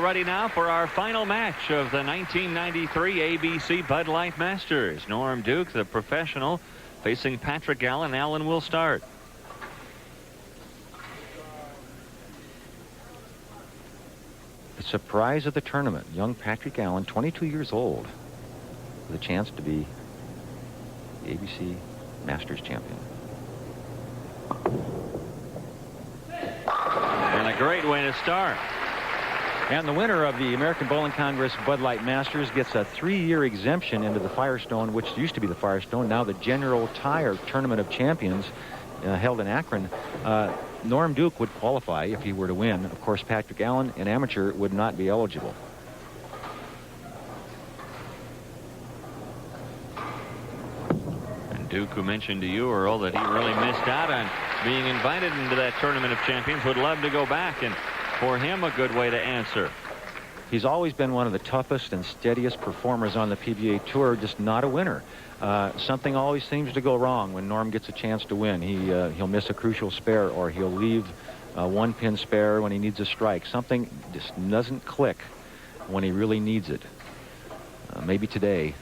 ready now for our final match of the 1993 ABC Bud Light Masters. Norm Duke, the professional, facing Patrick Allen. Allen will start. The surprise of the tournament, young Patrick Allen, 22 years old, with a chance to be the ABC Masters champion. And a great way to start. And the winner of the American Bowling Congress Bud Light Masters gets a 3-year exemption into the Firestone, which used to be the Firestone, now the General Tire Tournament of Champions, held in Akron. Norm Duke would qualify if he were to win. Of course, Patrick Allen, an amateur, would not be eligible. And Duke, who mentioned to you, Earl, that he really missed out on being invited into that Tournament of Champions, would love to go back, and for him, a good way to answer. He's always been one of the toughest and steadiest performers on the PBA Tour, just not a winner. Something always seems to go wrong when Norm gets a chance to win. He'll miss a crucial spare, or he'll leave a one-pin spare when he needs a strike. Something just doesn't click when he really needs it. Maybe today,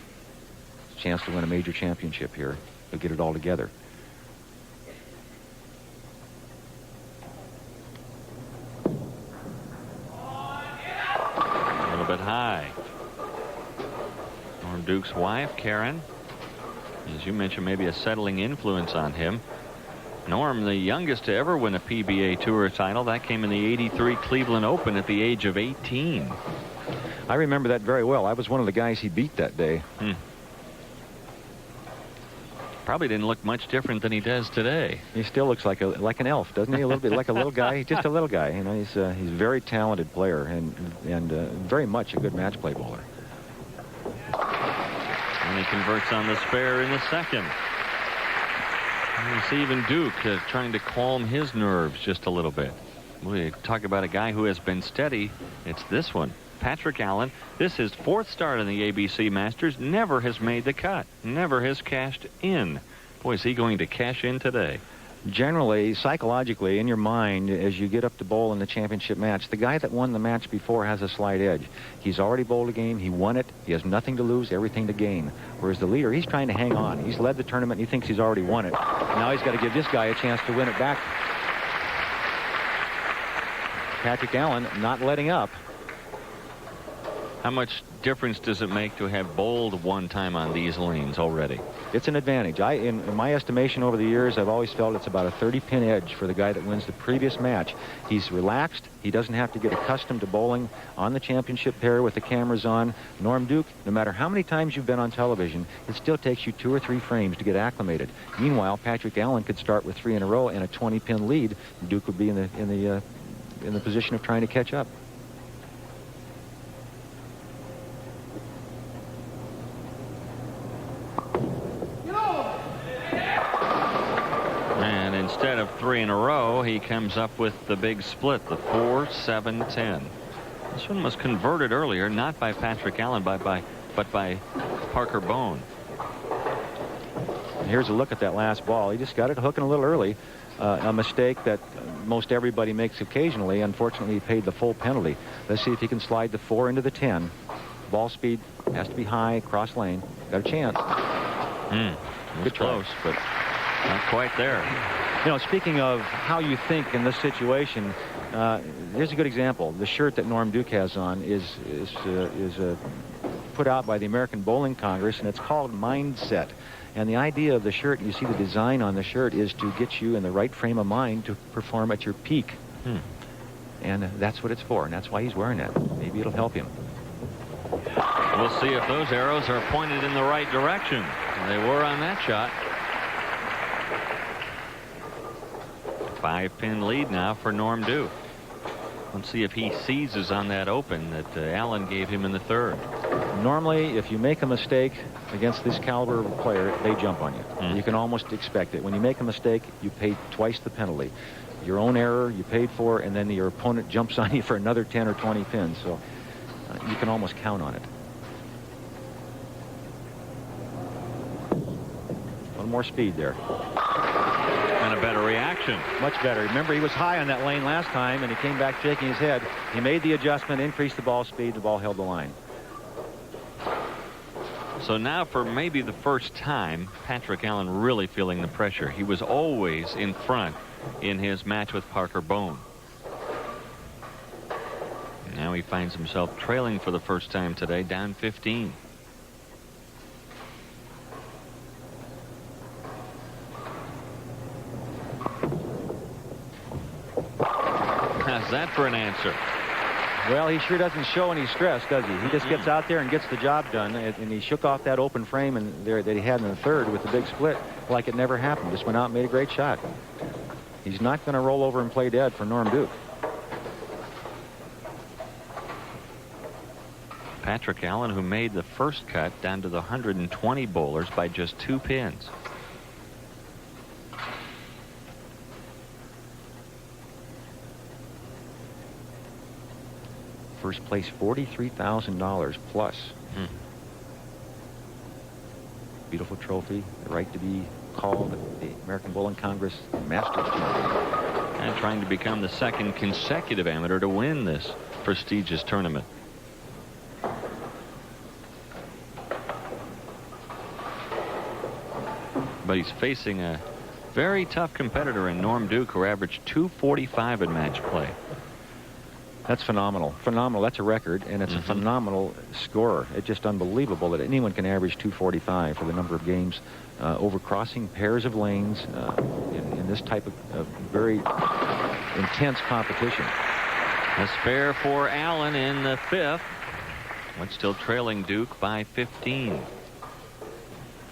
a chance to win a major championship here. He'll get it all together. A little bit high. Norm Duke's wife, Karen, as you mentioned, maybe a settling influence on him. Norm, the youngest to ever win a PBA Tour title. That came in the '83 Cleveland Open at the age of 18. I remember that very well. I was one of the guys he beat that day. Probably didn't look much different than he does today. He still looks like an elf, doesn't he? A little bit like a little guy. He's just a little guy. You know, he's a very talented player and very much a good match play bowler. And he converts on the spare in the second. And you see even Duke trying to calm his nerves just a little bit. We talk about a guy who has been steady. It's this one. Patrick Allen, this is his 4th start in the ABC Masters, never has made the cut, never has cashed in. Boy, is he going to cash in today. Generally, psychologically, in your mind, as you get up to bowl in the championship match, the guy that won the match before has a slight edge. He's already bowled a game. He won it. He has nothing to lose, everything to gain. Whereas the leader, he's trying to hang on. He's led the tournament, and he thinks he's already won it. Now he's got to give this guy a chance to win it back. Patrick Allen not letting up. How much difference does it make to have bowled one time on these lanes already? It's an advantage. In my estimation over the years, I've always felt it's about a 30-pin edge for the guy that wins the previous match. He's relaxed. He doesn't have to get accustomed to bowling on the championship pair with the cameras on. Norm Duke, no matter how many times you've been on television, it still takes you 2 or 3 frames to get acclimated. Meanwhile, Patrick Allen could start with 3 in a row and a 20-pin lead. Duke would be in the position of trying to catch up. Instead of 3 in a row, he comes up with the big split, the 4-7-10. This one was converted earlier, not by Patrick Allen, but by Parker Bone. Here's a look at that last ball. He just got it hooking a little early. A mistake that most everybody makes occasionally. Unfortunately, he paid the full penalty. Let's see if he can slide the 4 into the 10. Ball speed has to be high, cross lane. Got a chance. Good close, but not quite there. You know, speaking of how you think in this situation, here's a good example. The shirt that Norm Duke has on is put out by the American Bowling Congress, and it's called Mindset. And the idea of the shirt, you see the design on the shirt, is to get you in the right frame of mind to perform at your peak. And that's what it's for, and that's why he's wearing that. Maybe it'll help him. We'll see if those arrows are pointed in the right direction. They were on that shot. 5-pin lead now for Norm Duke. Let's see if he seizes on that open that Allen gave him in the 3rd. Normally, if you make a mistake against this caliber of a player, they jump on you. You can almost expect it. When you make a mistake, you pay twice the penalty. Your own error, you paid for, and then your opponent jumps on you for another 10 or 20 pins. So you can almost count on it. A little more speed there. And a better reaction. Much better. Remember, he was high on that lane last time, and he came back shaking his head. He made the adjustment, increased the ball speed. The ball held the line. So now, for maybe the first time, Patrick Allen really feeling the pressure. He was always in front in his match with Parker Bone. Now he finds himself trailing for the first time today, down 15. How's that for an answer? Well, he sure doesn't show any stress, does he? He just gets out there and gets the job done, and he shook off that open frame and that he had in the third with the big split like it never happened. Just went out and made a great shot. He's not going to roll over and play dead for Norm Duke. Patrick Allen, who made the first cut down to the 120 bowlers by just 2 pins. First place, $43,000 plus. Beautiful trophy. The right to be called the American Bowling Congress Masters Champion. And trying to become the second consecutive amateur to win this prestigious tournament. But he's facing a very tough competitor in Norm Duke, who averaged 245 in match play. That's phenomenal. Phenomenal. That's a record, and it's a phenomenal scorer. It's just unbelievable that anyone can average 245 for the number of games over crossing pairs of lanes in this type of very intense competition. A spare for Allen in the 5th, but still trailing Duke by 15.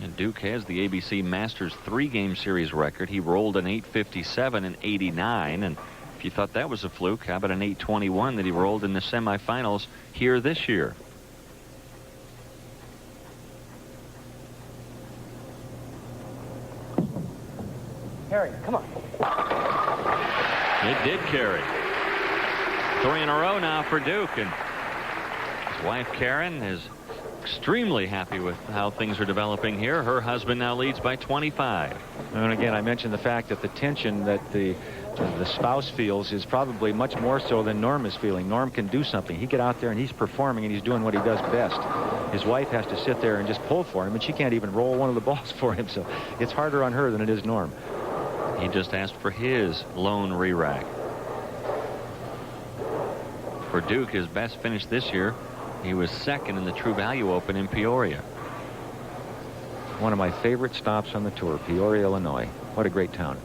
And Duke has the ABC Masters 3-game series record. He rolled an 857 in '89, and if you thought that was a fluke, how about an 821 that he rolled in the semifinals here this year? Harry, come on. It did carry. 3 in a row now for Duke, and his wife Karen is extremely happy with how things are developing here. Her husband now leads by 25. And again, I mentioned the fact that the tension that the spouse feels is probably much more so than Norm is feeling. Norm can do something. He get out there and he's performing and he's doing what he does best. His wife has to sit there and just pull for him, and she can't even roll one of the balls for him, so it's harder on her than it is Norm. He just asked for his lone re-rack. For Duke, his best finish this year, he was second in the True Value Open in Peoria. One of my favorite stops on the tour, Peoria, Illinois. What a great town.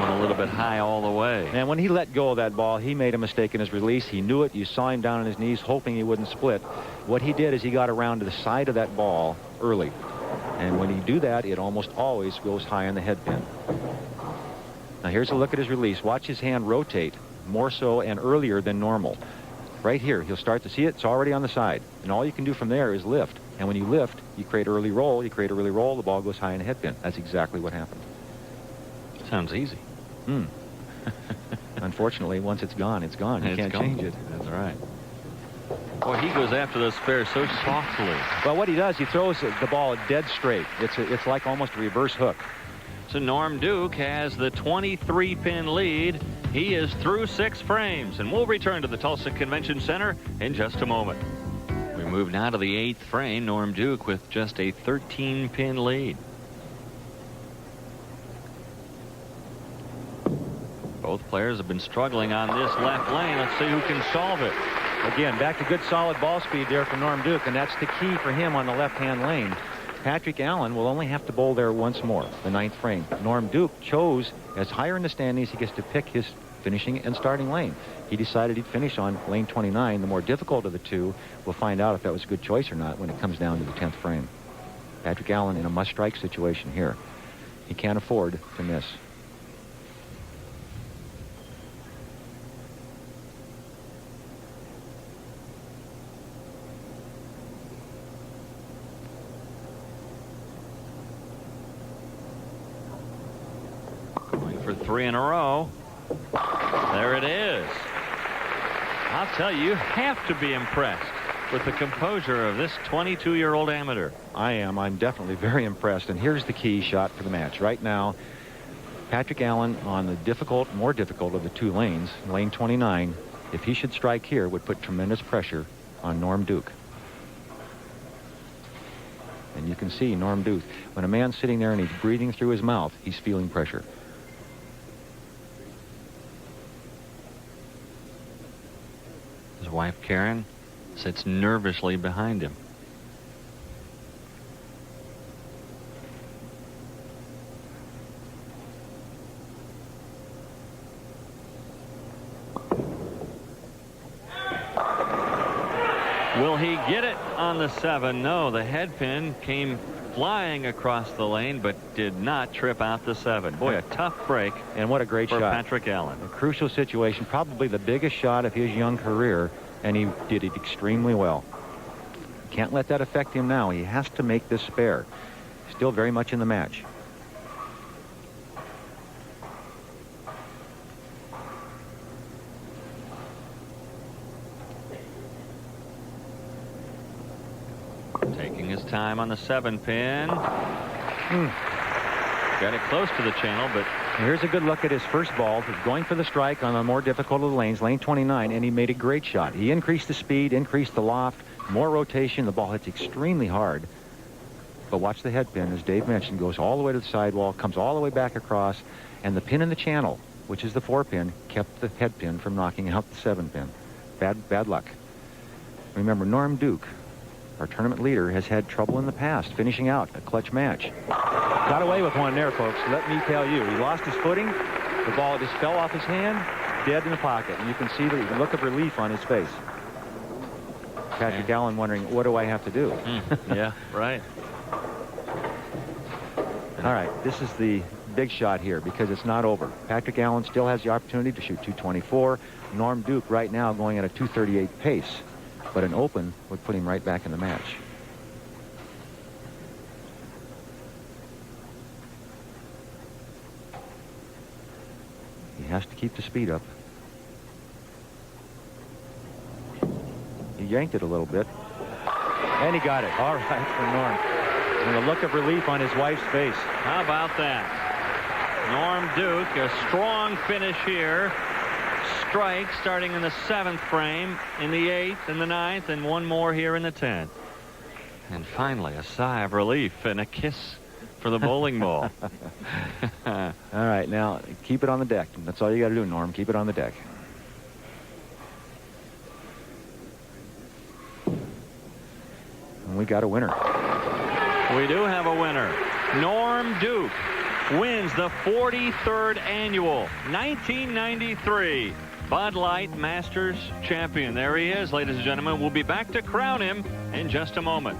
A little bit high all the way. And when he let go of that ball, he made a mistake in his release. He knew it. You saw him down on his knees hoping he wouldn't split. What he did is he got around to the side of that ball early. And when you do that, it almost always goes high on the head pin. Now here's a look at his release. Watch his hand rotate more so and earlier than normal. Right here, he'll start to see it. It's already on the side. And all you can do from there is lift. And when you lift, you create early roll. You create a early roll, the ball goes high in the head pin. That's exactly what happened. Sounds easy. Unfortunately, once it's gone, it's gone. You can't change it. That's right. Boy, he goes after those spares so softly. Well, what he does, he throws the ball dead straight. It's like almost a reverse hook. So Norm Duke has the 23-pin lead. He is through 6 frames, and we'll return to the Tulsa Convention Center in just a moment. We move now to the 8th frame. Norm Duke with just a 13-pin lead. Both players have been struggling on this left lane. Let's see who can solve it. Again, back to good solid ball speed there for Norm Duke, and that's the key for him on the left-hand lane. Patrick Allen will only have to bowl there once more, the 9th frame. Norm Duke chose, as higher in the standings, he gets to pick his finishing and starting lane. He decided he'd finish on lane 29, the more difficult of the two. We'll find out if that was a good choice or not when it comes down to the 10th frame. Patrick Allen in a must-strike situation here. He can't afford to miss. For 3 in a row. There it is. I'll tell you, you have to be impressed with the composure of this 22-year-old amateur. I am. I'm definitely very impressed. And here's the key shot for the match. Right now, Patrick Allen on the more difficult of the two lanes, lane 29, if he should strike here, would put tremendous pressure on Norm Duke. And you can see Norm Duke, when a man's sitting there and he's breathing through his mouth, he's feeling pressure. His wife, Karen, sits nervously behind him. Will he get it on the 7? No, the head pin came flying across the lane, but did not trip out the 7. Boy, a tough break. And what a great for shot. Patrick Allen. A crucial situation, probably the biggest shot of his young career, and he did it extremely well. Can't let that affect him now. He has to make this spare. Still very much in the match. Taking his time on the 7 pin. Got it close to the channel, but here's a good look at his first ball. He's going for the strike on the more difficult of the lanes, lane 29, and he made a great shot. He increased the speed, increased the loft, more rotation. The ball hits extremely hard. But watch the head pin, as Dave mentioned, goes all the way to the sidewall, comes all the way back across, and the pin in the channel, which is the 4 pin, kept the head pin from knocking out the 7 pin. Bad luck. Remember, Norm Duke, our tournament leader, has had trouble in the past finishing out a clutch match. Got away with one there, folks. Let me tell you. He lost his footing. The ball just fell off his hand, dead in the pocket. And you can see the look of relief on his face. Patrick Allen wondering, what do I have to do? Yeah, right. All right, this is the big shot here because it's not over. Patrick Allen still has the opportunity to shoot 224. Norm Duke right now going at a 238 pace. But an open would put him right back in the match. He has to keep the speed up. He yanked it a little bit. And he got it. All right for Norm. And the look of relief on his wife's face. How about that? Norm Duke, a strong finish here. Strike starting in the 7th frame, in the 8th, in the 9th, and one more here in the 10th. And finally, a sigh of relief and a kiss for the bowling ball. All right, now keep it on the deck. That's all you got to do, Norm. Keep it on the deck. And we got a winner. We do have a winner. Norm Duke wins the 43rd annual 1993 Bud Light Masters champion. There he is, ladies and gentlemen. We'll be back to crown him in just a moment.